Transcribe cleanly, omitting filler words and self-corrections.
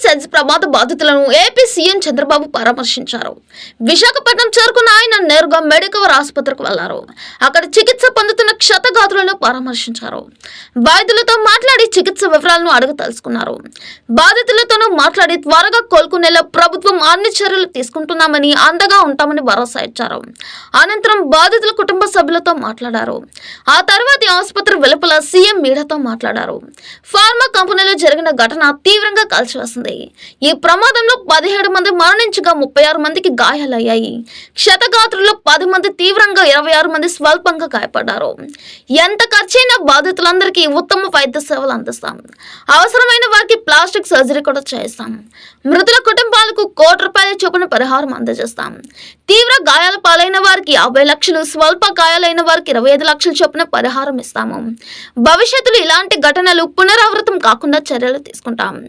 SEZ ప్రమాద బాధితులను AP CM Chandrababu పరామర్శించారు. విశాఖపట్నం చేరుకున్న ఆయన నేరుగా మెడికవర్ ఆసుపత్రికి వెళ్లారు. అక్కడ చికిత్స పొందుతున్న క్షతగాత్రులను పరామర్శించారు. బాధితులతో మాట్లాడి చికిత్స వివరాలను అడిగి తెలుసుకున్నారు. బాధితులతోనూ మాట్లాడి త్వరగా కోలుకునేలా ప్రభుత్వం అన్ని చర్యలు తీసుకుంటున్నామని, అండగా ఉంటామని భరోసా ఇచ్చారు. అనంతరం బాధితుల కుటుంబ సభ్యులతో మాట్లాడారు. ఆ తర్వాత ఆసుపత్రి వెలుపల సీఎం మీడియాతో మాట్లాడారు. ఫార్మా కంపెనీలో జరిగిన ఘటన తీవ్రంగా కాల్చివేసింది. ఈ ప్రమాదంలో 17 మంది మరణించగా 36 మందికి గాయాలయ్యాయి. క్షతగాత్రుల్లో 10 మంది తీవ్రంగా, 26 మంది స్వల్పంగా గాయపడ్డారు. ఎంత ఖర్చైనా బాధితులందరికీ ఉత్తమ వైద్య సేవలు అందిస్తాం. అవసరమైన వారికి ప్లాస్టిక్ సర్జరీ కూడా చేస్తాం. మృతుల కుటుంబాలకు ₹1 చొప్పున పరిహారం అందజేస్తాం. తీవ్ర గాయాల పాలైన వారికి 50 లక్షలు, స్వల్ప గాయాలైన వారికి 25 లక్షల చొప్పున పరిహారం ఇస్తాము. భవిష్యత్తులో ఇలాంటి ఘటనలు పునరావృతం కాకుండా చర్యలు తీసుకుంటాం.